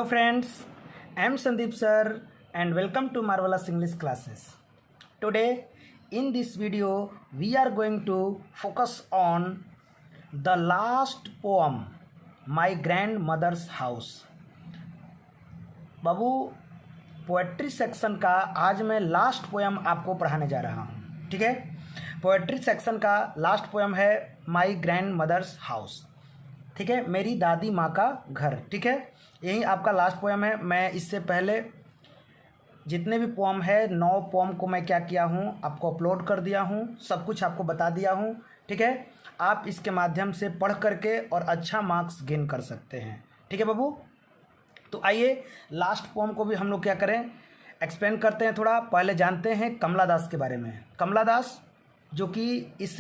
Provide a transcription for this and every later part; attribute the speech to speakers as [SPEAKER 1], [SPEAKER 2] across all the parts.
[SPEAKER 1] Hello friends, I am Sandeep sir and welcome to Marvelous English classes. Today in this video we are going to focus on the last poem, My Grandmother's House. Babu poetry section का आज मैं last poem आपको पढ़ाने जा रहा हूँ, ठीक है। पोएट्री सेक्शन का लास्ट पोएम है माई ग्रैंड मदर्स हाउस, ठीक है, मेरी दादी माँ का घर, ठीक है। यही आपका लास्ट पोएम है। मैं इससे पहले जितने भी पोएम है 9 पोएम को मैं क्या किया हूँ, आपको अपलोड कर दिया हूँ, सब कुछ आपको बता दिया हूँ, ठीक है। आप इसके माध्यम से पढ़ करके और अच्छा मार्क्स गेन कर सकते हैं, ठीक है बाबू। तो आइए लास्ट पोएम को भी हम लोग क्या करें, एक्सप्लेन करते हैं। थोड़ा पहले जानते हैं कमला दास के बारे में। कमला दास जो कि इस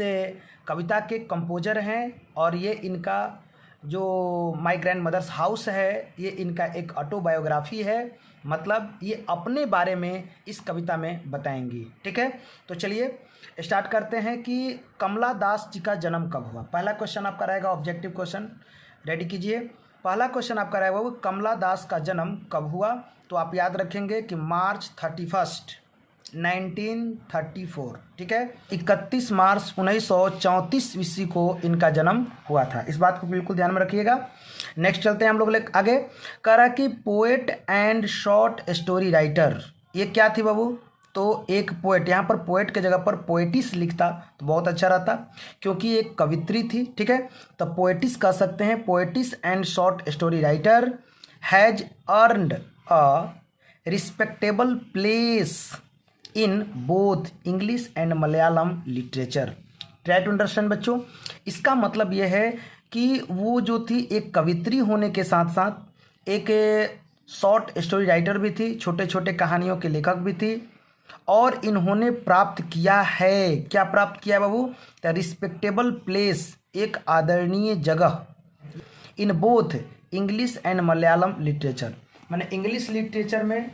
[SPEAKER 1] कविता के कंपोजर हैं और ये इनका जो माई ग्रैंड मदर्स हाउस है ये इनका एक ऑटोबायोग्राफी है, मतलब ये अपने बारे में इस कविता में बताएंगी, ठीक है। तो चलिए स्टार्ट करते हैं कि कमला दास जी का जन्म कब हुआ। पहला क्वेश्चन आपका रहेगा ऑब्जेक्टिव क्वेश्चन, रेडी कीजिए। पहला क्वेश्चन आपका रहेगा वो कमला दास का जन्म कब हुआ। तो आप याद रखेंगे कि मार्च 31 1934, ठीक है। 31 मार्च 1934 ईस्वी को इनका जन्म हुआ था, इस बात को बिल्कुल ध्यान में रखिएगा। नेक्स्ट चलते हैं हम लोग आगे। कह रहा कि poet and short story writer, ये क्या थी बाबू। तो एक पोएट, यहाँ पर पोएट के जगह पर पोएटिस लिखता तो बहुत अच्छा रहता, क्योंकि एक कवित्री थी, ठीक है। तो पोएटिस कह सकते हैं। Poetess and short story writer has earned a respectable place in both English and Malayalam literature. Try to understand बच्चों। इसका मतलब यह है कि वो जो थी एक कवित्री होने के साथ साथ एक शॉर्ट स्टोरी राइटर भी थी, छोटे छोटे कहानियों के लेखक भी थी, और इन्होंने प्राप्त किया है, क्या प्राप्त किया बाबू, द रिस्पेक्टेबल प्लेस, एक आदरणीय जगह, इन both English and Malayalam literature, माने इंग्लिश लिटरेचर में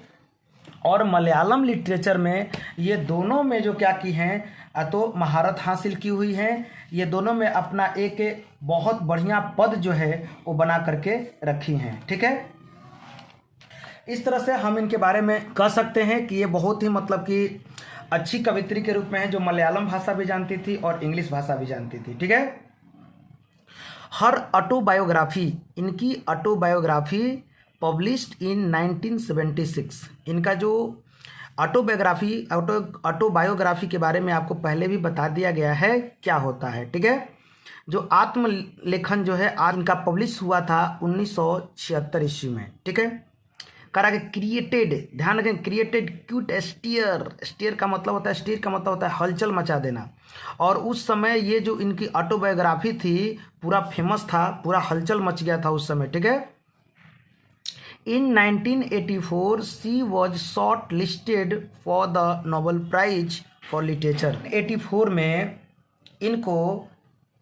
[SPEAKER 1] और मलयालम लिटरेचर में, ये दोनों में जो क्या की हैं तो महारत हासिल की हुई है। ये दोनों में अपना एक बहुत बढ़िया पद जो है वो बना करके रखी हैं, ठीक है। इस तरह से हम इनके बारे में कह सकते हैं कि ये बहुत ही मतलब कि अच्छी कवित्री के रूप में है, जो मलयालम भाषा भी जानती थी और इंग्लिश भाषा भी जानती थी, ठीक है। हर ऑटोबायोग्राफी, इनकी ऑटोबायोग्राफी पब्लिश्ड इन 1976। इनका जो ऑटोबायोग्राफी के बारे में आपको पहले भी बता दिया गया है क्या होता है, ठीक है। जो आत्मलेखन जो है आज इनका पब्लिश हुआ था 1976 ईस्वी में, ठीक है। करा के क्रिएटेड, ध्यान रखें, क्रिएटेड क्यूट स्टीयर, स्टीयर का मतलब होता है, स्टीयर का मतलब होता है हलचल मचा देना। और उस समय ये जो इनकी ऑटोबायोग्राफी थी पूरा फेमस था, पूरा हलचल मच गया था उस समय, ठीक है। In 1984, she was shortlisted for the Nobel Prize for Literature. 84 में इनको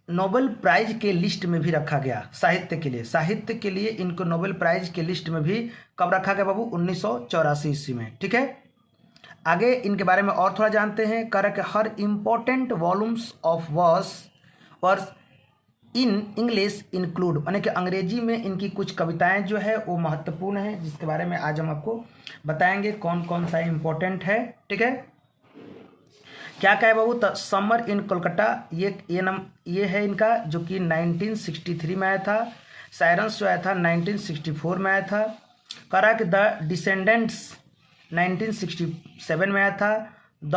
[SPEAKER 1] नोबेल प्राइज के लिस्ट में भी रखा गया, साहित्य के लिए, साहित्य के लिए इनको नोबेल प्राइज के लिस्ट में भी कब रखा गया बाबू, 1984 ईस्वी में, ठीक है। आगे इनके बारे में और थोड़ा जानते हैं। कर के हर important volumes of verse in English include, यानी कि अंग्रेजी में इनकी कुछ कविताएं जो है वो महत्वपूर्ण है, जिसके बारे में आज हम आपको बताएंगे कौन कौन सा इम्पोर्टेंट है, ठीक है। क्या क्या है बाबू, समर इन कोलकाता, ये है इनका जो कि 1963 में आया था। साइरेंस जो आया था 1964 में आया था। करा कि द डिसेंडेंट्स 1967 में आया था। The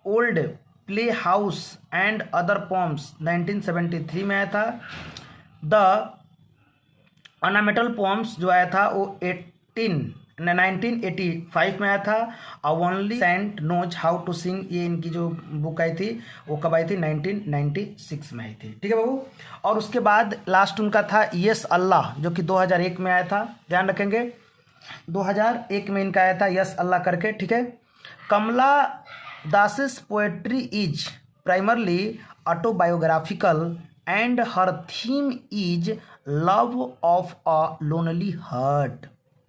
[SPEAKER 1] old play house and other poems 1973 में आया था। द ऑर्नामेंटल पोम्स जो आया था वो 1985 में आया था। Only saint knows how to sing, ये इनकी जो बुक आई थी वो कब आई थी, 1996 में आई थी, ठीक है बाबू। और उसके बाद लास्ट उनका था यस अल्लाह, जो कि 2001 में आया था, ध्यान रखेंगे 2001 में इनका आया था यस अल्लाह करके, ठीक है। कमला दास's poetry is primarily autobiographical and her theme is love of a lonely heart।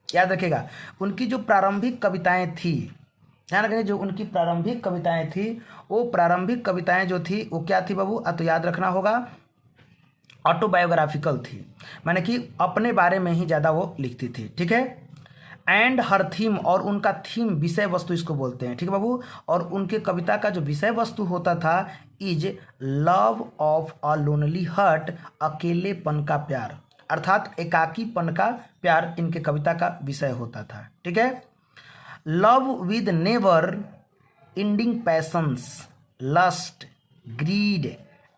[SPEAKER 1] याद रखिएगा उनकी जो प्रारंभिक कविताएं थी, ध्यान रखेंगे, जो उनकी प्रारंभिक कविताएं थी वो प्रारंभिक कविताएं जो थी वो क्या थी बाबू, तो याद रखना होगा ऑटोबायोग्राफिकल थी, माने कि अपने बारे में ही ज़्यादा वो लिखती थी, ठीक है। एंड हर थीम, और उनका थीम विषय वस्तु इसको बोलते हैं, ठीक है बाबू। और उनके कविता का जो विषय वस्तु होता था is love of a lonely heart, अकेलेपन का प्यार, अर्थात एकाकीपन का प्यार इनके कविता का विषय होता था, ठीक है। Love with never ending passions, lust, greed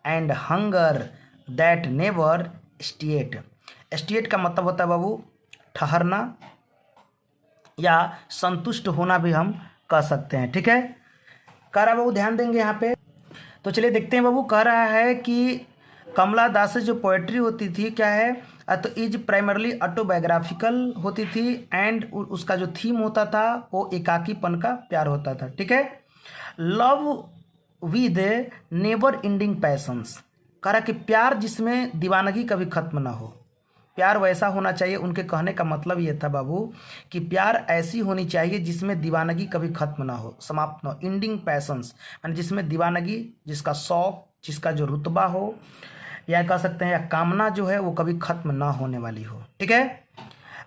[SPEAKER 1] and hunger that never state. State का मतलब होता है बाबू ठहरना या संतुष्ट होना भी हम कह सकते हैं, ठीक है। कह रहा बाबू, ध्यान देंगे यहाँ पे। तो चलिए देखते हैं बाबू, कह रहा है कि कमला दास से जो पोएट्री होती थी क्या है, तो इज प्राइमरली ऑटोबायोग्राफिकल होती थी, एंड उसका जो थीम होता था वो एकाकीपन का प्यार होता था, ठीक है। Love with never ending patience, कह रहा कि प्यार जिसमें दीवानगी कभी खत्म ना हो, प्यार वैसा होना चाहिए। उनके कहने का मतलब ये था बाबू कि प्यार ऐसी होनी चाहिए जिसमें दीवानगी कभी खत्म ना हो, समाप्त ना हो। एंडिंग पैशंस यानी जिसमें दीवानगी, जिसका शौक, जिसका जो रुतबा हो, या कह सकते हैं या कामना जो है वो कभी खत्म ना होने वाली हो, ठीक है।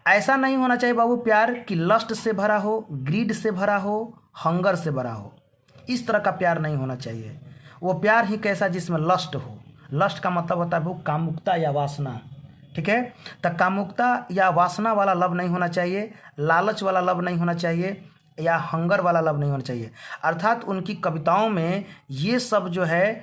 [SPEAKER 1] ऐसा नहीं होना चाहिए बाबू प्यार कि लस्ट से भरा हो, ग्रीड से भरा हो, हंगर से भरा हो, इस तरह का प्यार नहीं होना चाहिए। वो प्यार ही कैसा जिसमें लस्ट हो। लस्ट का मतलब होता है वो कामुकता या वासना, ठीक है। तो कामुकता या वासना वाला लव नहीं होना चाहिए, लालच वाला लव नहीं होना चाहिए, या हंगर वाला लव नहीं होना चाहिए। अर्थात उनकी कविताओं में ये सब जो है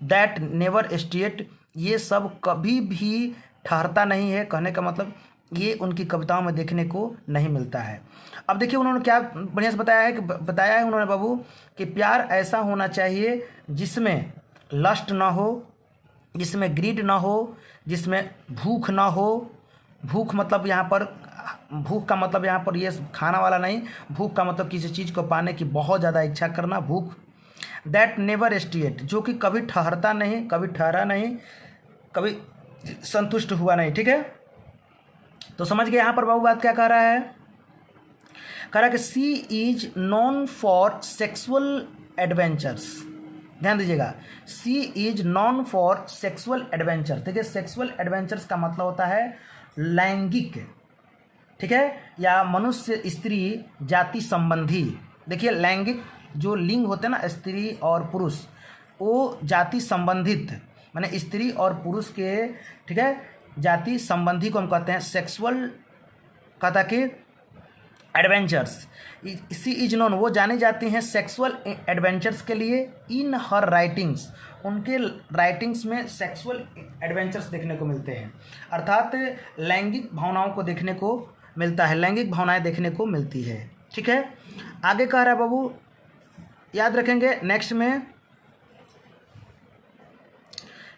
[SPEAKER 1] दैट नेवर स्टेट, ये सब कभी भी ठहरता नहीं है। कहने का मतलब ये उनकी कविताओं में देखने को नहीं मिलता है। अब देखिए उन्होंने क्या बढ़िया से बताया है उन्होंने बाबू कि प्यार ऐसा होना चाहिए जिसमें लस्ट ना हो, जिसमें ग्रीड ना हो, जिसमें भूख ना हो। भूख मतलब यहाँ पर, भूख का मतलब यहाँ पर ये खाना वाला नहीं, भूख का मतलब किसी चीज़ को पाने की बहुत ज़्यादा इच्छा करना, भूख। दैट नेवर स्टेट, जो कि कभी ठहरता नहीं, कभी ठहरा नहीं, कभी संतुष्ट हुआ नहीं, ठीक है। तो समझ गए यहाँ पर बाबू बात क्या कह रहा है। कह रहा है कि she is known for sexual adventures, ध्यान दीजिएगा, she is known for sexual adventure. देखिए सेक्सुअल एडवेंचर्स का मतलब होता है लैंगिक, ठीक है, या मनुष्य स्त्री जाति संबंधी। देखिए लैंगिक जो लिंग होते हैं ना, स्त्री और पुरुष, वो जाति संबंधित, माने स्त्री और पुरुष के, ठीक है, जाति संबंधी को हम कहते हैं सेक्सुअल, कहता कि एडवेंचर्स। सी इज नोन, वो जानी जाती हैं सेक्सुअल एडवेंचर्स के लिए। इन हर राइटिंग्स, उनके राइटिंग्स में सेक्सुअल एडवेंचर्स देखने को मिलते हैं, अर्थात लैंगिक भावनाओं को देखने को मिलता है, लैंगिक भावनाएं देखने को मिलती है, ठीक है। आगे कह रहा है बाबू, याद रखेंगे नेक्स्ट में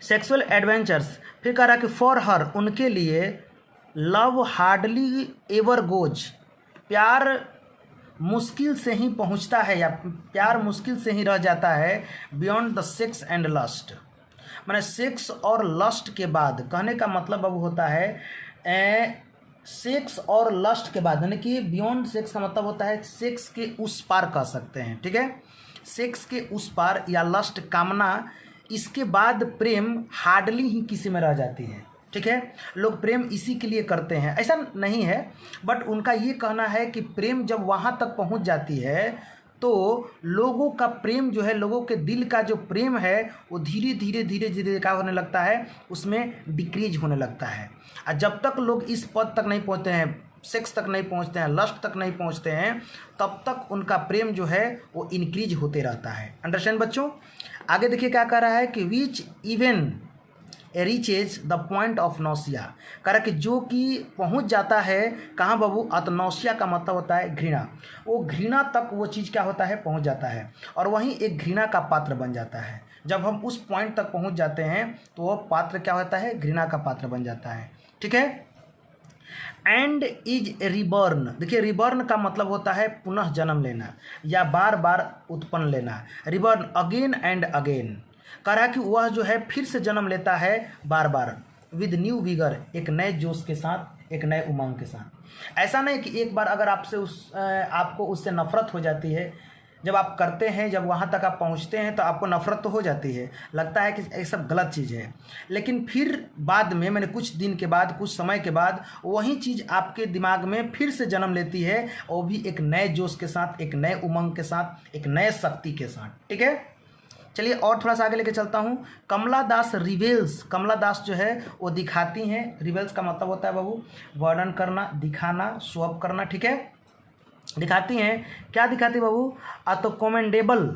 [SPEAKER 1] सेक्सुअल एडवेंचर्स। फिर कह रहा है कि फॉर हर, उनके लिए लव हार्डली एवर गोज, प्यार मुश्किल से ही पहुंचता है या प्यार मुश्किल से ही रह जाता है। Beyond the sex and lust, माने सेक्स और लस्ट के बाद। कहने का मतलब अब होता है सेक्स और लस्ट के बाद, यानी कि बियॉन्ड सेक्स का मतलब होता है सेक्स के उस पार कह सकते हैं, ठीक है। सेक्स के उस पार या लस्ट, कामना, इसके बाद प्रेम हार्डली ही किसी में रह जाती है, ठीक है। लोग प्रेम इसी के लिए करते हैं, ऐसा नहीं है, बट उनका ये कहना है कि प्रेम जब वहाँ तक पहुँच जाती है तो लोगों का प्रेम जो है, लोगों के दिल का जो प्रेम है वो धीरे धीरे क्या होने लगता है, उसमें डिक्रीज होने लगता है। और जब तक लोग इस पद तक नहीं पहुँचते हैं, सेक्स तक नहीं पहुँचते हैं, लस्ट तक नहीं पहुँचते हैं, तब तक उनका प्रेम जो है वो इंक्रीज होते रहता है। अंडरस्टैंड बच्चों। आगे देखिए क्या कह रहा है कि which even reaches the point of nausea, कह रहा कि जो कि पहुंच जाता है कहाँ बाबू, नौसिया का मतलब होता है घृणा। वो घृणा तक वो चीज़ क्या होता है, पहुंच जाता है, और वहीं एक घृणा का पात्र बन जाता है। जब हम उस पॉइंट तक पहुंच जाते हैं तो वो पात्र क्या होता है, घृणा का पात्र बन जाता है, ठीक है। एंड इज रिबर्न, देखिए रिबर्न का मतलब होता है पुनः जन्म लेना या बार बार उत्पन्न लेना। रिबर्न, अगेन एंड अगेन, कह रहा है कि वह जो है फिर से जन्म लेता है बार बार, विद न्यू विगर, एक नए जोश के साथ, एक नए उमंग के साथ। ऐसा नहीं कि एक बार अगर आपको उससे नफरत हो जाती है, जब आप करते हैं, जब वहाँ तक आप पहुँचते हैं तो आपको नफरत तो हो जाती है, लगता है कि ये सब गलत चीज़ है। लेकिन फिर बाद में, मैंने कुछ दिन के बाद, कुछ समय के बाद वही चीज़ आपके दिमाग में फिर से जन्म लेती है, और भी एक नए जोश के साथ, एक नए उमंग के साथ, एक नए शक्ति के साथ। ठीक है, चलिए और थोड़ा सा आगे लेके चलता हूँ। कमला दास रिवेल्स, कमला दास जो है वो दिखाती हैं। रिवेल्स का मतलब होता है बाबू वर्णन करना, दिखाना, शो अप करना। ठीक है, दिखाती हैं। क्या दिखाती बाबू? तो कमेंडेबल,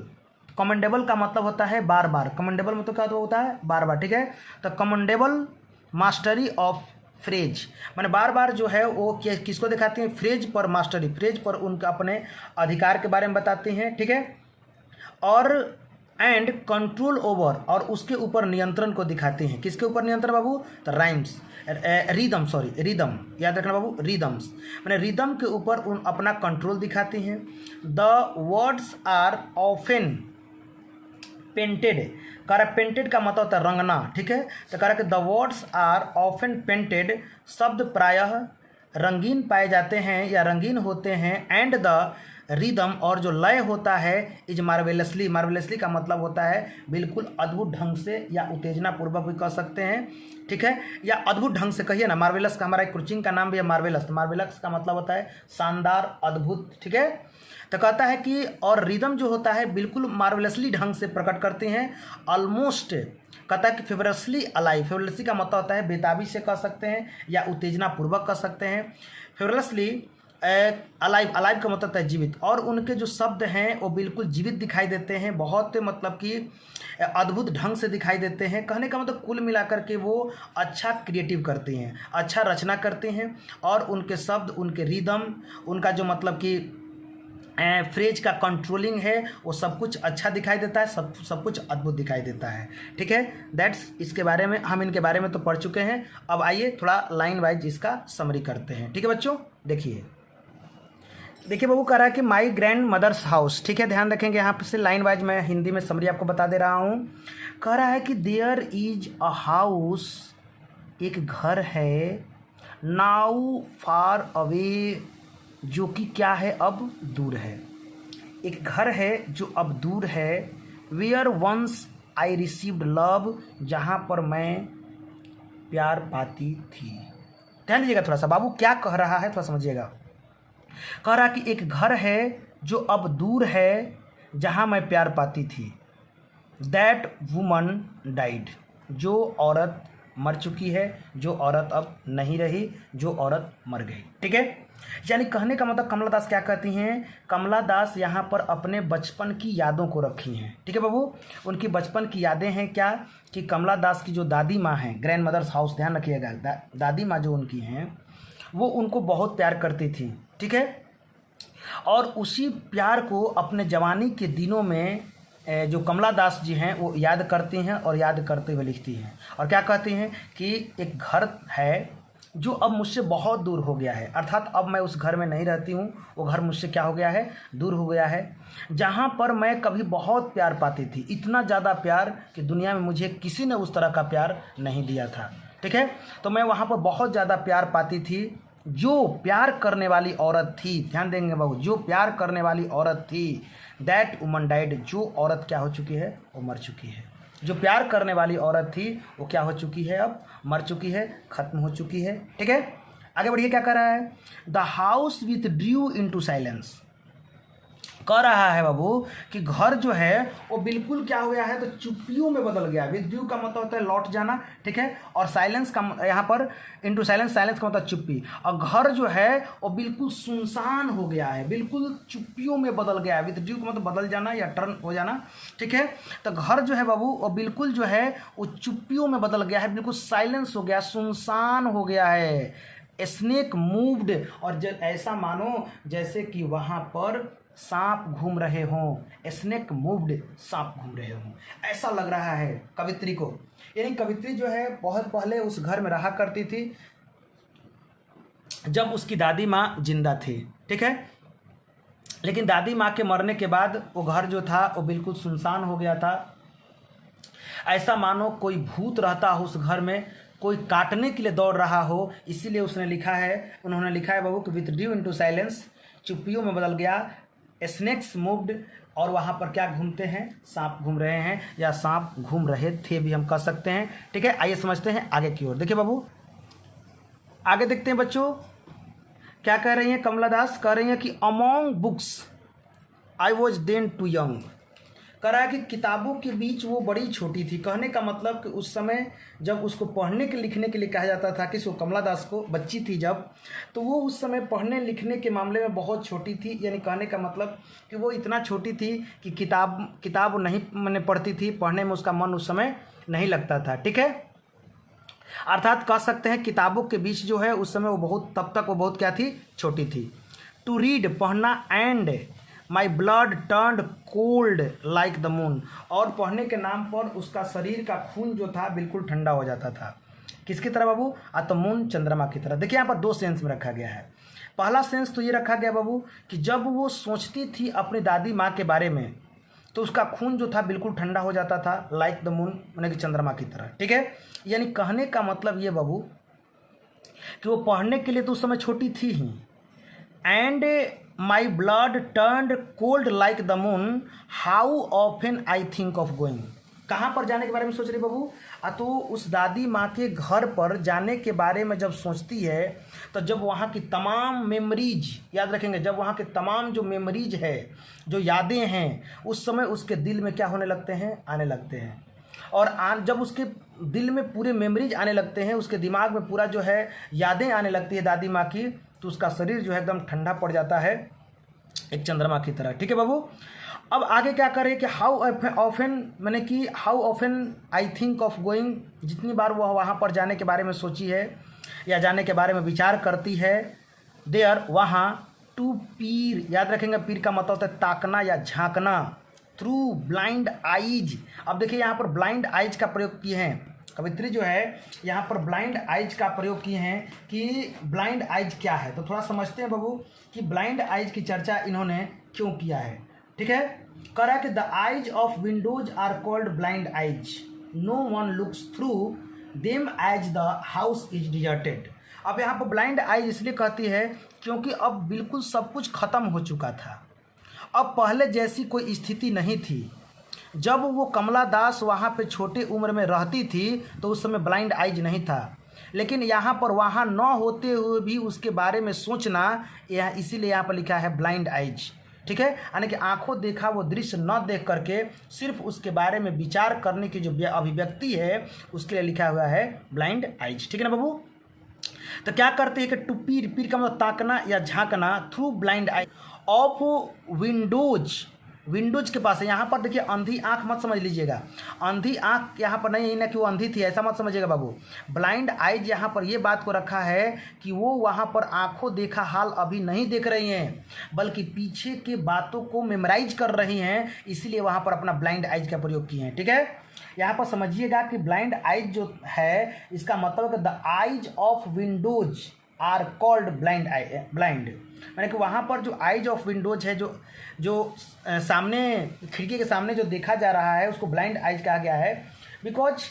[SPEAKER 1] कमेंडेबल का मतलब होता है बार बार। कमेंडेबल मतलब क्या होता है? बार बार। ठीक है, तो कमेंडेबल मास्टरी ऑफ फ्रेज, मैंने बार बार जो है वो किसको दिखाती हैं? फ्रेज पर मास्टरी, फ्रेज पर उनका अपने अधिकार के बारे में बताती हैं। ठीक है, और एंड कंट्रोल ओवर, और उसके ऊपर नियंत्रण को दिखाते हैं। किसके ऊपर नियंत्रण बाबू? तो राइम्स, रिदम, सॉरी रिदम, याद रखना बाबू, रिदम्स, मैंने रिदम के ऊपर उन अपना कंट्रोल दिखाती हैं। The words are often painted, कह रहा पेंटेड का मतलब होता है रंगना। ठीक है, तो कह रहा कि the words are often painted, शब्द प्रायः रंगीन पाए जाते हैं या रंगीन होते हैं। एंड द रिदम, और जो लय होता है, इज मार्वेलसली, मार्वेलसली का मतलब होता है बिल्कुल अद्भुत ढंग से, या उत्तेजना पूर्वक भी कह सकते हैं। ठीक है, या अद्भुत ढंग से कहिए ना। मार्वेलस का हमारा एक कोचिंग का नाम भी है मार्वेलस, मार्वेलस का मतलब होता है शानदार, अद्भुत। ठीक है, तो कहता है कि और रिदम जो होता है बिल्कुल मार्वेलसली ढंग से प्रकट करते हैं। ऑलमोस्ट कहता है कि फेवरसली अलाइव, फेवरसली का मतलब होता है बेताबी से कह सकते हैं या उत्तेजना पूर्वक कह सकते हैं। फेवरसली अलाइव, अलाइव का मतलब होता है जीवित, और उनके जो शब्द हैं वो बिल्कुल जीवित दिखाई देते हैं, बहुत मतलब कि अद्भुत ढंग से दिखाई देते हैं। कहने का मतलब कुल मिलाकर के वो अच्छा क्रिएटिव करते हैं, अच्छा रचना करते हैं, और उनके शब्द, उनके रिदम, उनका जो मतलब कि फ्रेज का कंट्रोलिंग है, वो सब कुछ अच्छा दिखाई देता है, सब कुछ अद्भुत दिखाई देता है। ठीक है, दैट्स, इसके बारे में हम इनके बारे में तो पढ़ चुके हैं। अब आइए थोड़ा लाइन वाइज इसका समरी करते हैं। ठीक है बच्चों, देखिए बाबू, कह रहा है कि माई ग्रैंड मदर्स हाउस। ठीक है, ध्यान रखेंगे, यहाँ पे से लाइन वाइज मैं हिंदी में समरी आपको बता दे रहा हूँ। कह रहा है कि देयर इज अ हाउस, एक घर है, नाउ फार अवे, जो कि क्या है? अब दूर है। एक घर है जो अब दूर है। Where once I received love, जहाँ पर मैं प्यार पाती थी। ध्यान दीजिएगा थोड़ा सा, बाबू क्या कह रहा है थोड़ा समझिएगा। कह रहा कि एक घर है जो अब दूर है, जहाँ मैं प्यार पाती थी। दैट वुमन डाइड, जो औरत मर चुकी है, जो औरत अब नहीं रही, जो औरत मर गई। ठीक है, यानी कहने का मतलब कमला दास क्या कहती हैं? कमला दास यहाँ पर अपने बचपन की यादों को रखी हैं। ठीक है बाबू, उनकी बचपन की यादें हैं क्या? कि कमला दास की जो दादी माँ हैं, ग्रैंड मदर्स हाउस, ध्यान रखिएगा, दादी माँ जो उनकी हैं वो उनको बहुत प्यार करती थी। ठीक है, और उसी प्यार को अपने जवानी के दिनों में जो कमला दास जी हैं वो याद करती हैं, और याद करते हुए लिखती हैं। और क्या कहती हैं कि एक घर है जो अब मुझसे बहुत दूर हो गया है, अर्थात अब मैं उस घर में नहीं रहती हूँ, वो घर मुझसे क्या हो गया है? दूर हो गया है। जहाँ पर मैं कभी बहुत प्यार पाती थी, इतना ज़्यादा प्यार कि दुनिया में मुझे किसी ने उस तरह का प्यार नहीं दिया था। ठीक है, तो मैं वहाँ पर बहुत ज़्यादा प्यार पाती थी। जो प्यार करने वाली औरत थी, ध्यान देंगे बाबू, जो प्यार करने वाली औरत थी, दैट वुमन डाइड, जो औरत क्या हो चुकी है? वो मर चुकी है। जो प्यार करने वाली औरत थी वो क्या हो चुकी है? अब मर चुकी है, खत्म हो चुकी है। ठीक है, आगे बढ़िए, क्या कर रहा है? The house with Drew into silence, कह रहा है बाबू कि घर जो है वो बिल्कुल क्या हो गया है? तो चुप्पियों में बदल गया। विद ड्रू का मतलब होता है लौट जाना। ठीक है, और साइलेंस का यहाँ पर इनटू साइलेंस, साइलेंस का मतलब चुप्पी, और घर जो है वो बिल्कुल सुनसान हो गया है, बिल्कुल चुप्पियों में बदल गया है। विद ड्रू का मतलब बदल जाना या टर्न हो जाना। ठीक है, तो घर जो है बाबू वो बिल्कुल जो है वो चुप्पियों में बदल गया है, बिल्कुल साइलेंस हो गया, सुनसान हो गया है। स्नेक मूव्ड, और ऐसा मानो जैसे कि वहाँ पर सांप घूम रहे हों। स्नेक मूव्ड, सांप घूम रहे हों, ऐसा लग रहा है कवित्री को। यानी कवित्री जो है बहुत पहले उस घर में रहा करती थी जब उसकी दादी माँ जिंदा थी। ठीक है, लेकिन दादी माँ के मरने के बाद वो घर जो था वो बिल्कुल सुनसान हो गया था। ऐसा मानो कोई भूत रहता हो उस घर में, कोई काटने के लिए दौड़ रहा हो। इसीलिए उन्होंने लिखा है बाबू कि विथ ड्यू इनटू साइलेंस, चुप्पियों में बदल गया। स्नेक्स मूव्ड, और वहाँ पर क्या घूमते हैं, सांप घूम रहे हैं या सांप घूम रहे थे भी हम कह सकते हैं। ठीक है, आइए समझते हैं आगे की ओर। देखिए बाबू, आगे देखते हैं बच्चों क्या कह रही हैं। कमला दास कह रही हैं कि among books I was then too young. कह रहा है कि किताबों के बीच वो बड़ी छोटी थी। कहने का मतलब कि उस समय जब उसको पढ़ने के लिखने के लिए कहा जाता था, किसको, कमला दास को, बच्ची थी जब, तो वो उस समय पढ़ने लिखने के मामले में बहुत छोटी थी। यानी कहने का मतलब कि वो इतना छोटी थी कि किताब नहीं मैंने पढ़ती थी, पढ़ने में उसका मन उस समय नहीं लगता था। ठीक है, अर्थात कह सकते हैं किताबों के बीच जो है उस समय वो बहुत, तब तक वो बहुत क्या थी, छोटी थी। टू रीड, पढ़ना, and my blood turned cold like the moon, और पढ़ने के नाम पर उसका शरीर का खून जो था बिल्कुल ठंडा हो जाता था। किसकी तरह बाबू, द मून, चंद्रमा की तरह। देखिए यहाँ पर दो सेंस में रखा गया है। पहला सेंस तो ये रखा गया बाबू कि जब वो सोचती थी अपनी दादी माँ के बारे में तो उसका खून जो था बिल्कुल ठंडा हो जाता था, लाइक द मून, यानी कि चंद्रमा की तरह। ठीक है, यानी कहने का मतलब ये बाबू कि वो पढ़ने के लिए तो उस समय छोटी थी ही। And my blood turned cold like the moon, how often I think of going. कहाँ पर जाने के बारे में सोच रही बाबू, तो उस दादी माँ के घर पर जाने के बारे में जब सोचती है तो जब वहाँ की तमाम मेमोरीज, याद रखेंगे, जब वहाँ के तमाम जो मेमोरीज है, जो यादें हैं, उस समय उसके दिल में क्या होने लगते हैं, आने लगते हैं। और जब उसके दिल में पूरे मेमोरीज आने लगते हैं, उसके दिमाग में पूरा जो है यादें आने लगती है दादी माँ की, तो उसका शरीर जो है एकदम ठंडा पड़ जाता है, एक चंद्रमा की तरह। ठीक है बाबू, अब आगे क्या करें कि हाउ ऑफन, मैंने कि how often I think of going, जितनी बार वह वहाँ पर जाने के बारे में सोची है या जाने के बारे में विचार करती है, देयर, वहाँ, टू पीर, याद रखेंगे पीर का मतलब होता है ताकना या झांकना, थ्रू ब्लाइंड आइज। अब देखिए यहाँ पर ब्लाइंड आइज का प्रयोग किए हैं कवित्री जो है, यहाँ पर ब्लाइंड आइज का प्रयोग किए हैं कि ब्लाइंड आइज क्या है। तो थोड़ा समझते हैं बाबू कि ब्लाइंड आइज की चर्चा इन्होंने क्यों किया है। ठीक है, कह रहा है कि the eyes of windows are called blind eyes, no one looks through them as the house is deserted. अब यहाँ पर ब्लाइंड आइज इसलिए कहती है क्योंकि अब बिल्कुल सब कुछ खत्म हो चुका था, अब पहले जैसी कोई स्थिति नहीं थी। जब वो कमला दास वहाँ पे छोटे उम्र में रहती थी तो उस समय ब्लाइंड आइज नहीं था, लेकिन यहाँ पर वहाँ न होते हुए भी उसके बारे में सोचना, यह इसीलिए यहाँ पर लिखा है ब्लाइंड आइज। ठीक है, यानी कि आंखों देखा वो दृश्य न देख करके सिर्फ उसके बारे में विचार करने की जो अभिव्यक्ति है उसके लिए लिखा हुआ है ब्लाइंड आइज। ठीक है ना बाबू, तो क्या करते हैं कि टू पीर, पीर का मतलब ताकना या झांकना, through blind eye of windows, windows के पास है। यहाँ पर देखिए अंधी आंख मत समझ लीजिएगा, अंधी आंख यहाँ पर नहीं है ना कि वो अंधी थी, ऐसा मत समझिएगा बाबू। ब्लाइंड आइज यहाँ पर ये बात को रखा है कि वो वहाँ पर आंखों देखा हाल अभी नहीं देख रही हैं, बल्कि पीछे के बातों को मेमोराइज कर रही हैं, इसीलिए वहाँ पर अपना ब्लाइंड आइज का प्रयोग किए हैं। ठीक है, यहाँ पर समझिएगा कि ब्लाइंड आइज जो है इसका मतलब the eyes of windows are called blind blind, मैंने कि वहाँ पर जो आइज ऑफ विंडोज है, जो सामने खिड़की के सामने जो देखा जा रहा है उसको ब्लाइंड आइज कहा गया है। बिकॉज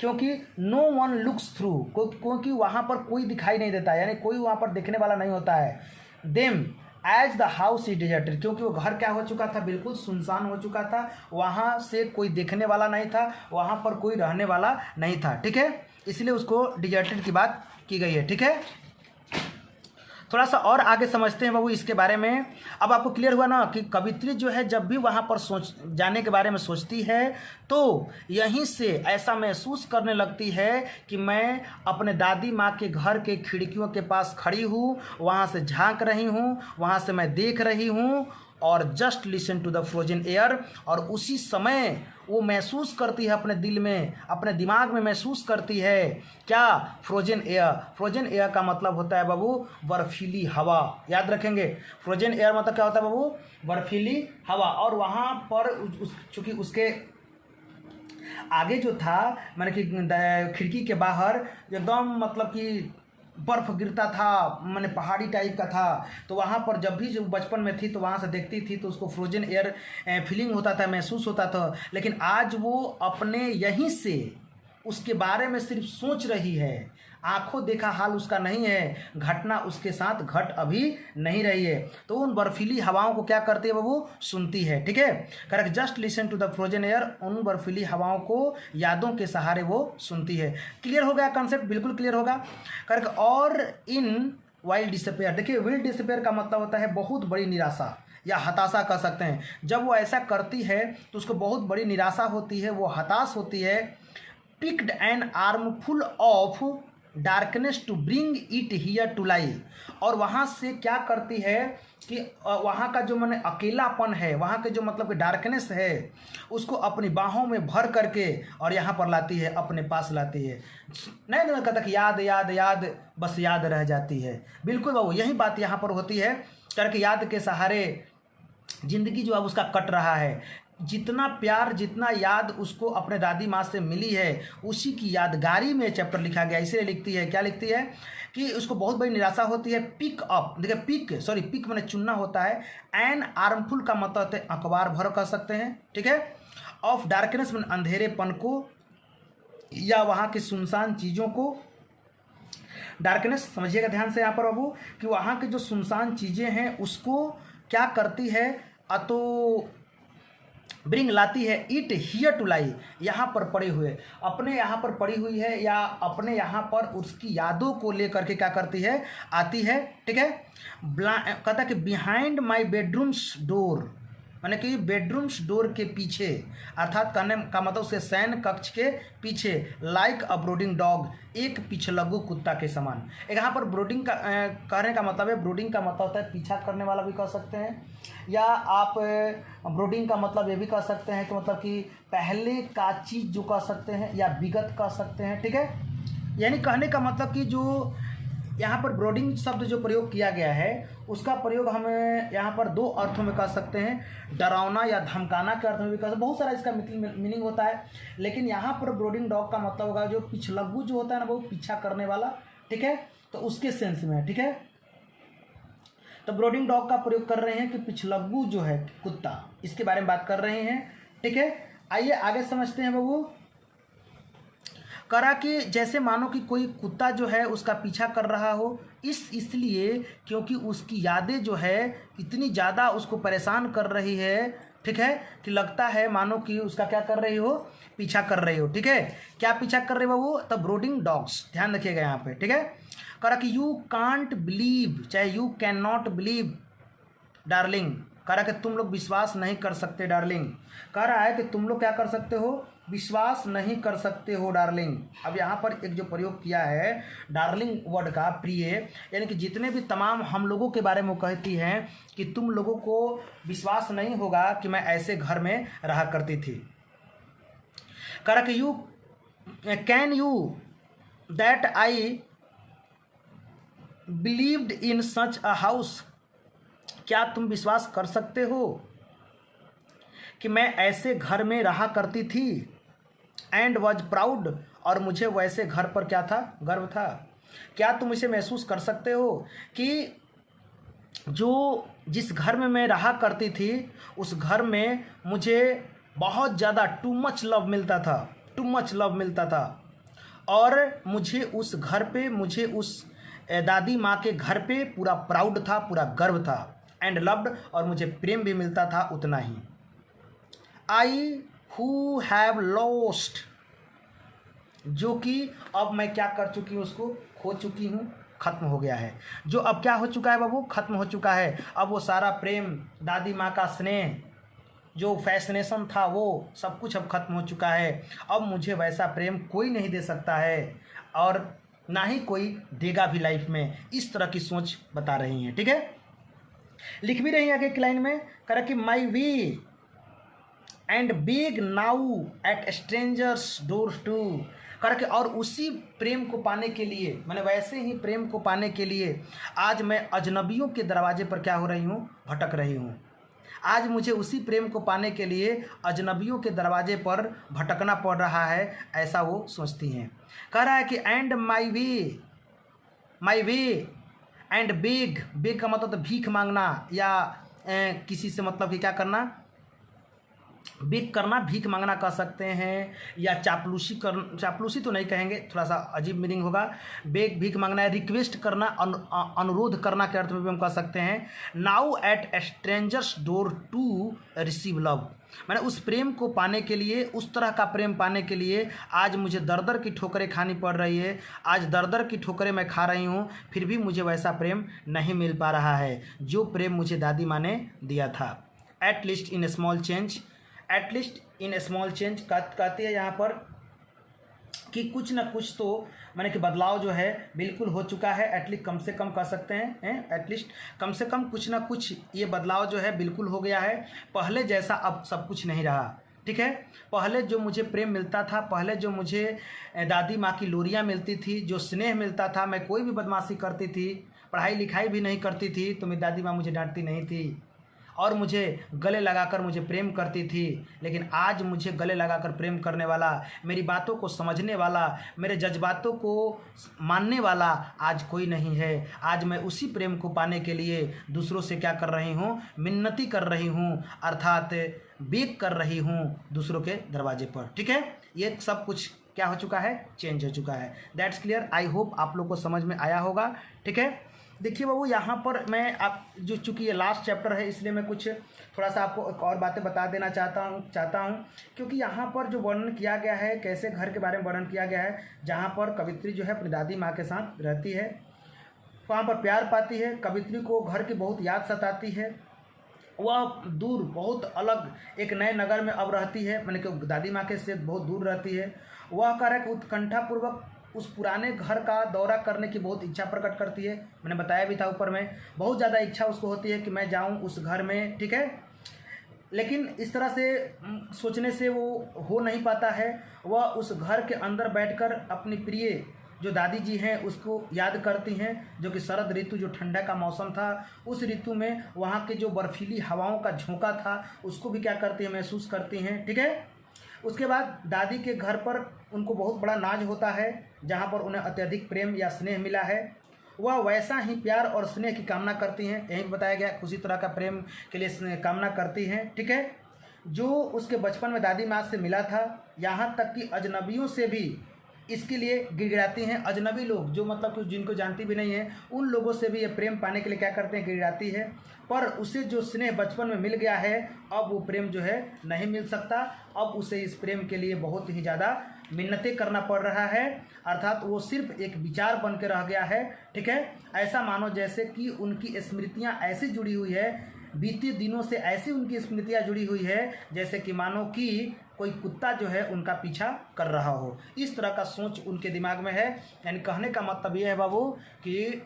[SPEAKER 1] क्योंकि नो वन लुक्स थ्रू, क्योंकि वहाँ पर कोई दिखाई नहीं देता, यानी कोई वहाँ पर देखने वाला नहीं होता है। Them as the house is deserted, क्योंकि वो घर क्या हो चुका था, बिल्कुल सुनसान हो चुका था, वहाँ से कोई देखने वाला नहीं था, वहाँ पर कोई रहने वाला नहीं था। ठीक है, इसलिए उसको डिजर्टेड की बात की गई है। ठीक है, थोड़ा सा और आगे समझते हैं बाबू इसके बारे में। अब आपको क्लियर हुआ ना कि कवित्री जो है जब भी वहाँ पर जाने के बारे में सोचती है तो यहीं से ऐसा महसूस करने लगती है कि मैं अपने दादी माँ के घर के खिड़कियों के पास खड़ी हूँ, वहाँ से झांक रही हूँ, वहाँ से मैं देख रही हूँ, और just listen to the frozen air. और उसी समय वो महसूस करती है अपने दिल में, अपने दिमाग में महसूस करती है क्या, फ्रोजन एयर। फ्रोजन एयर का मतलब होता है बाबू बर्फीली हवा, याद रखेंगे। फ्रोजन एयर मतलब क्या होता है बाबू, बर्फीली हवा। और वहाँ पर चूँकि उसके आगे जो था, मैंने कि खिड़की के बाहर एकदम मतलब कि बर्फ़ गिरता था, मैंने पहाड़ी टाइप का था, तो वहाँ पर जब भी जो बचपन में थी तो वहाँ से देखती थी तो उसको फ्रोजन एयर फीलिंग होता था, महसूस होता था। लेकिन आज वो अपने यहीं से उसके बारे में सिर्फ सोच रही है, आंखों देखा हाल उसका नहीं है, घटना उसके साथ घट अभी नहीं रही है। तो उन बर्फीली हवाओं को क्या करती है वो सुनती है। ठीक है, correct. Just listen to the frozen air, उन बर्फीली हवाओं को यादों के सहारे वो सुनती है। क्लियर हो गया कंसेप्ट? बिल्कुल क्लियर होगा। करेक्ट। और इन वाइल डिसअपेयर, देखिए विल डिसअपेयर का मतलब होता है बहुत बड़ी निराशा या हताशा कह सकते हैं। जब वो ऐसा करती है तो उसको बहुत बड़ी निराशा होती है, वो हताश होती है। Picked an arm full of darkness to bring it here to lie, और वहाँ से क्या करती है कि वहाँ का जो मैंने अकेलापन है, वहाँ के जो मतलब कि डार्कनेस है, उसको अपनी बाहों में भर करके और यहाँ पर लाती है, अपने पास लाती है। नहीं नहीं कहता कि याद याद याद, बस याद रह जाती है। बिल्कुल बाबू, यही बात यहाँ पर होती है। करके याद के सहारे जिंदगी जो अब उसका कट रहा है। जितना प्यार, जितना याद उसको अपने दादी माँ से मिली है, उसी की यादगारी में चैप्टर लिखा गया। इसलिए लिखती है, क्या लिखती है कि उसको बहुत बड़ी निराशा होती है। पिक अप, देखिए पिक मैंने चुनना होता है। एन आर्मफुल का मतलब होता है अखबार भर कर सकते हैं। ठीक है। ऑफ डार्कनेस मैंने अंधेरेपन को या वहाँ की सुनसान चीज़ों को। डार्कनेस समझिएगा ध्यान से यहाँ पर बाबू, कि वहाँ की जो सुनसान चीज़ें हैं उसको क्या करती है, तो ब्रिंग लाती है इट हियर टू लाई, यहाँ पर पड़े हुए, अपने यहाँ पर पड़ी हुई है या अपने यहाँ पर उसकी यादों को लेकर के क्या करती है, आती है। ठीक है। कहता है कि बिहाइंड माई बेडरूम्स डोर, माने कि बेडरूम्स डोर के पीछे, अर्थात कहने का मतलब उसके शयन कक्ष के पीछे। लाइक अ ब्रोडिंग डॉग, एक पिछलग्गू कुत्ता के समान। एक यहाँ पर ब्रोडिंग का कहने का मतलब है, ब्रोडिंग का मतलब होता है पीछा करने वाला भी कह सकते हैं, या आप ब्रोडिंग का मतलब ये भी कह सकते हैं कि मतलब कि पहले का चीज़ जो कह सकते हैं, या विगत कह सकते हैं। ठीक है। यानी कहने का मतलब कि जो यहाँ पर ब्रोडिंग शब्द जो प्रयोग किया गया है, उसका प्रयोग हम यहाँ पर दो अर्थों में कर सकते हैं, डरावना या धमकाना के अर्थ में भी कर सकते हैं। बहुत सारा इसका मीनिंग होता है, लेकिन यहाँ पर ब्रोडिंग डॉग का मतलब होगा जो पिछलग्गू जो होता है ना, वो पीछा करने वाला। ठीक है। तो उसके सेंस में है। ठीक है। तो ब्रोडिंग डॉग का प्रयोग कर रहे हैं कि पिछलग्गू जो है कुत्ता, इसके बारे में बात कर रहे हैं। ठीक है। आइए आगे समझते हैं बाबू। करा कि जैसे मानो कि कोई कुत्ता जो है उसका पीछा कर रहा हो, इसलिए क्योंकि उसकी यादें जो है इतनी ज़्यादा उसको परेशान कर रही है। ठीक है, कि लगता है मानो कि उसका क्या कर रही हो, पीछा कर रही हो। ठीक है। क्या पीछा कर रही हो वो, तब ब्रोडिंग डॉग्स, ध्यान रखिएगा यहाँ पे। ठीक है। करा कि यू कांट बिलीव, चाहे you can not believe darling, कह रहा है कि तुम लोग विश्वास नहीं कर सकते डार्लिंग। कह रहा है कि तुम लोग क्या कर सकते हो, विश्वास नहीं कर सकते हो डार्लिंग। अब यहाँ पर एक जो प्रयोग किया है डार्लिंग वर्ड का, प्रिय, यानी कि जितने भी तमाम हम लोगों के बारे में वो कहती हैं कि तुम लोगों को विश्वास नहीं होगा कि मैं ऐसे घर में रहा करती थी। कह रहा कि you can you that I believed in such a house, क्या तुम विश्वास कर सकते हो कि मैं ऐसे घर में रहा करती थी। एंड वॉज प्राउड, और मुझे वैसे घर पर क्या था, गर्व था। क्या तुम इसे महसूस कर सकते हो कि जो जिस घर में मैं रहा करती थी, उस घर में मुझे बहुत ज़्यादा टू मच लव मिलता था, टू मच लव मिलता था, और मुझे उस घर पे, मुझे उस दादी माँ के घर पे पूरा प्राउड था, पूरा गर्व था। एंड लव्ड, और मुझे प्रेम भी मिलता था उतना ही। आई हु हैव लॉस्ट, जो कि अब मैं क्या कर चुकी हूँ, उसको खो चुकी हूँ, खत्म हो गया है। जो अब क्या हो चुका है बाबू, खत्म हो चुका है। अब वो सारा प्रेम, दादी माँ का स्नेह, जो फैसिनेशन था, वो सब कुछ अब खत्म हो चुका है। अब मुझे वैसा प्रेम कोई नहीं दे सकता है, और ना ही कोई देगा भी लाइफ में। इस तरह की सोच बता रही हैं। ठीक है। लिख भी रही है आगे की लाइन में, कह कि my we and beg now at strangers door to, करके और उसी प्रेम को पाने के लिए, मैंने वैसे ही प्रेम को पाने के लिए आज मैं अजनबियों के दरवाजे पर क्या हो रही हूँ, भटक रही हूँ। आज मुझे उसी प्रेम को पाने के लिए अजनबियों के दरवाजे पर भटकना पड़ रहा है, ऐसा वो सोचती हैं। कह रहा है कि and my way and big, big का मतलब तो भीख मांगना, या किसी से मतलब कि क्या करना, बेग करना भीख मांगना कह सकते हैं, या चापलूसी तो नहीं कहेंगे, थोड़ा सा अजीब मीनिंग होगा। बेग भीख मांगना है, रिक्वेस्ट करना, अनुरोध करना के अर्थ में भी हम कह सकते हैं। Now at strangers door to receive love, मैंने उस प्रेम को पाने के लिए, उस तरह का प्रेम पाने के लिए आज मुझे दर दर की ठोकरें खानी पड़ रही है, आज दर दर की ठोकरें मैं खा रही हूँ, फिर भी मुझे वैसा प्रेम नहीं मिल पा रहा है जो प्रेम मुझे दादी माँ ने दिया था। At least in small change, at least in small change कहती है यहाँ पर कि कुछ ना कुछ तो माने कि बदलाव जो है बिल्कुल हो चुका है। एटलीस्ट कम से कम कह सकते हैं, एटलीस्ट कम से कम कुछ ना कुछ ये बदलाव जो है बिल्कुल हो गया है। पहले जैसा अब सब कुछ नहीं रहा, ठीक है। पहले जो मुझे प्रेम मिलता था, पहले जो मुझे दादी माँ की लोरियाँ मिलती थी, जो स्नेह मिलता था, मैं कोई भी बदमाशी करती थी, पढ़ाई लिखाई भी नहीं करती थी तो मेरी दादी माँ मुझे डांटती नहीं थी और मुझे गले लगाकर मुझे प्रेम करती थी। लेकिन आज मुझे गले लगाकर प्रेम करने वाला, मेरी बातों को समझने वाला, मेरे जज्बातों को मानने वाला आज कोई नहीं है। आज मैं उसी प्रेम को पाने के लिए दूसरों से क्या कर रही हूँ, मिन्नती कर रही हूँ, अर्थात बेग कर रही हूँ दूसरों के दरवाजे पर, ठीक है। ये सब कुछ क्या हो चुका है, चेंज हो चुका है। That's clear. आई होप आप लोग को समझ में आया होगा, ठीक है। देखिए बाबू, यहाँ पर मैं आप जो चूँकि ये लास्ट चैप्टर है इसलिए मैं कुछ थोड़ा सा आपको एक और बातें बता देना चाहता हूँ क्योंकि यहाँ पर जो वर्णन किया गया है, कैसे घर के बारे में वर्णन किया गया है, जहाँ पर कवित्री जो है अपनी दादी माँ के साथ रहती है, वहाँ पर प्यार पाती है। कवित्री को घर की बहुत याद सताती है, वह दूर बहुत अलग एक नए नगर में अब रहती है, मैंने कि दादी माँ के से बहुत दूर रहती है। वह कह रहा है कि उत्कंठापूर्वक उस पुराने घर का दौरा करने की बहुत इच्छा प्रकट करती है। मैंने बताया भी था ऊपर में, बहुत ज़्यादा इच्छा उसको होती है कि मैं जाऊं उस घर में, ठीक है। लेकिन इस तरह से सोचने से वो हो नहीं पाता है। वह उस घर के अंदर बैठकर अपनी प्रिय जो दादी जी हैं उसको याद करती हैं, जो कि शरद ऋतु, जो ठंडा का मौसम था, उस ऋतु में वहाँ के जो बर्फीली हवाओं का झोंका था उसको भी क्या करती हैं, महसूस करती हैं, ठीक है। उसके बाद दादी के घर पर उनको बहुत बड़ा नाज होता है, जहाँ पर उन्हें अत्यधिक प्रेम या स्नेह मिला है। वह वैसा ही प्यार और स्नेह की कामना करती हैं, यही बताया गया, उसी तरह का प्रेम के लिए कामना करती हैं, ठीक है, जो उसके बचपन में दादी माँ से मिला था। यहाँ तक कि अजनबियों से भी इसके लिए गिड़गिड़ाती हैं। अजनबी लोग जो मतलब कुछ जिनको जानती भी नहीं है, उन लोगों से भी ये प्रेम पाने के लिए क्या करते हैं, गिड़गिड़ाती है। पर उसे जो स्नेह बचपन में मिल गया है, अब वो प्रेम जो है नहीं मिल सकता। अब उसे इस प्रेम के लिए बहुत ही ज़्यादा मिन्नतें करना पड़ रहा है, अर्थात वो सिर्फ एक विचार बन के रह गया है, ठीक है। ऐसा मानो जैसे कि उनकी स्मृतियाँ ऐसी जुड़ी हुई है, बीते दिनों से ऐसी उनकी स्मृतियाँ जुड़ी हुई है जैसे कि मानो कि कोई कुत्ता जो है उनका पीछा कर रहा हो। इस तरह का सोच उनके दिमाग में है। यानी कहने का मतलब ये है बाबू कि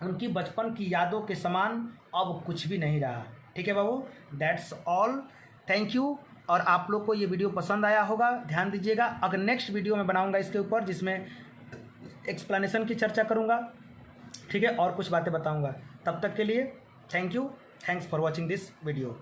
[SPEAKER 1] उनकी बचपन की यादों के समान अब कुछ भी नहीं रहा, ठीक है बाबू। That's all, thank you. और आप लोग को ये वीडियो पसंद आया होगा, ध्यान दीजिएगा। अगर नेक्स्ट वीडियो में बनाऊंगा इसके ऊपर, जिसमें एक्सप्लेनेशन की चर्चा करूंगा, ठीक है, और कुछ बातें बताऊंगा। तब तक के लिए thank you, thanks for watching this video.